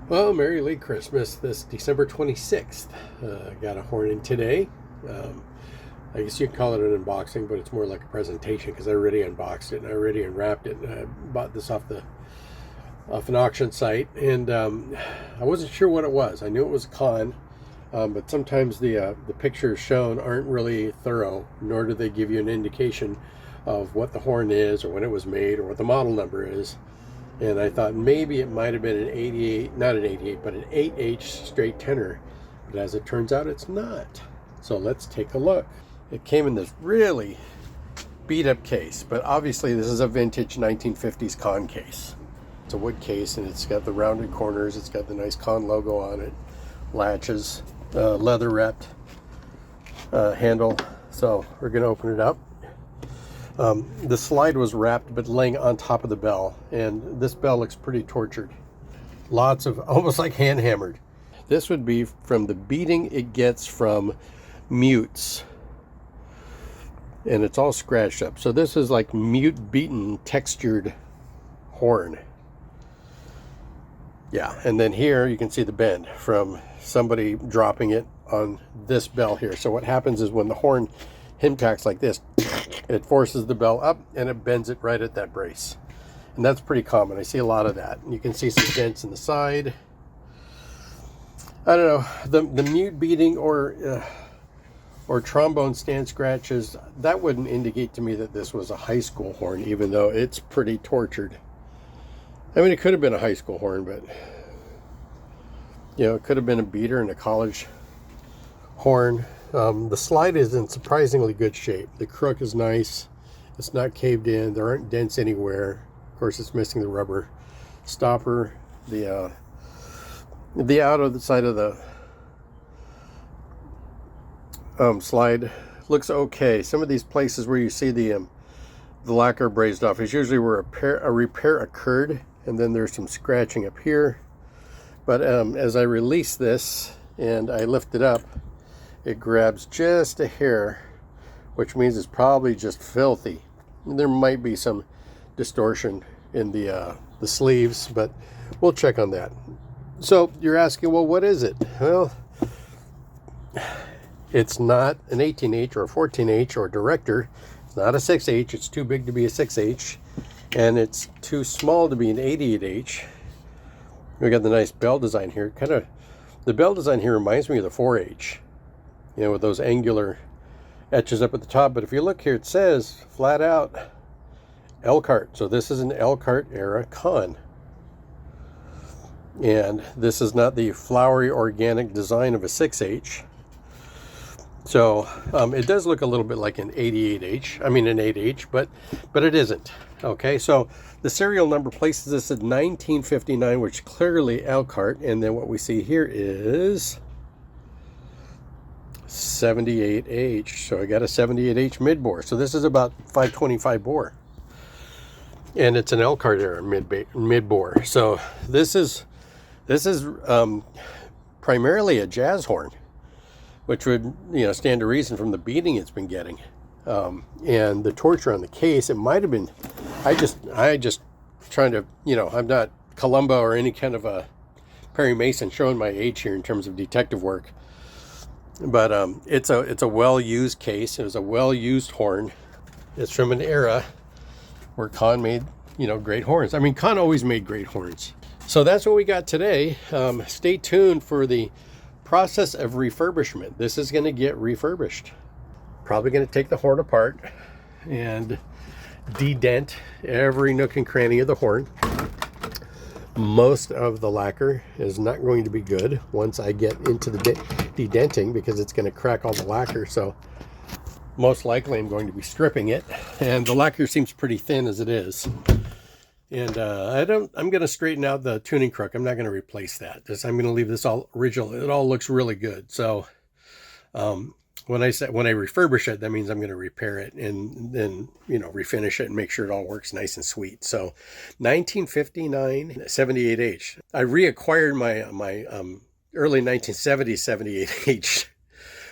Well, Merry late Christmas this December 26th. Got a horn in today. Um, I guess you can call it an unboxing, but it's more like a presentation because I already unboxed it and I already unwrapped it. And I bought this off an auction site, and I wasn't sure what it was. I knew it was a Conn, but sometimes the pictures shown aren't really thorough, nor do they give you an indication of what the horn is or when it was made or what the model number is. And I thought maybe it might have been an 88, not an 88, but an 8H straight tenor. But as it turns out, it's not. So let's take a look. It came in this really beat up case, but obviously this is a vintage 1950s Conn case. It's a wood case and it's got the rounded corners. It's got the nice Conn logo on it, latches, leather wrapped handle. So we're gonna open it up. The slide was wrapped but laying on top of the bell, and this bell looks pretty tortured. Lots of, almost like hand hammered. This would be from the beating it gets from mutes, and it's all scratched up. So this is like mute beaten textured horn. Yeah, and then here you can see the bend from somebody dropping it on this bell here. So what happens is when the horn impacts like this, it forces the bell up and it bends it right at that brace. And that's pretty common. I see a lot of that. You can see some dents in the side. I don't know, the mute beating or trombone stand scratches, that wouldn't indicate to me that this was a high school horn, even though it's pretty tortured. I mean, it could have been a high school horn, but you know, it could have been a beater in a college horn. The slide is in surprisingly good shape. The crook is nice. It's not caved in. There aren't dents anywhere. Of course, it's missing the rubber stopper. The outer the side of the slide looks okay. Some of these places where you see the lacquer brazed off is usually where a repair occurred, and then there's some scratching up here. But as I release this and I lift it up, it grabs just a hair, which means it's probably just filthy. There might be some distortion in the sleeves, but we'll check on that. So you're asking, well, what is it? Well, it's not an 18H or a 14H or a director. It's not a 6H. It's too big to be a 6H, and it's too small to be an 88H. We got the nice bell design here. The bell design here reminds me of the 4H. You know, with those angular etches up at the top. But if you look here, it says flat out Elkhart. So this is an Elkhart era Conn. And this is not the flowery organic design of a 6H. So it does look a little bit like an 88H. I mean an 8H, but it isn't. Okay, so the serial number places this at 1959, which is clearly Elkhart. And then what we see here is 78H. So I got a 78H mid bore. So this is about 525 bore, and it's an Elkhart era mid bore. So this is primarily a jazz horn, which would, you know, stand to reason from the beating it's been getting, and the torture on the case. It might have been. I just trying to, you know, I'm not Columbo or any kind of a Perry Mason showing my age here in terms of detective work. But it's a well-used case. It was a well-used horn. It's from an era where Conn made, you know, great horns. I mean, Conn always made great horns. So that's what we got today. Stay tuned for the process of refurbishment. This is going to get refurbished. Probably going to take the horn apart and de-dent every nook and cranny of the horn. Most of the lacquer is not going to be good once I get into the de-denting, because it's going to crack all the lacquer. So most likely I'm going to be stripping it, and the lacquer seems pretty thin as it is. And I'm going to straighten out the tuning crook. I'm not going to replace that. I'm going to leave this all original. It all looks really good. So when I refurbish it, that means I'm going to repair it and then, you know, refinish it and make sure it all works nice and sweet. So 1959 78H. I reacquired my early 1970s 78H,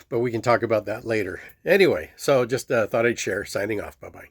but we can talk about that later. Anyway, so just thought I'd share. Signing off. Bye-bye.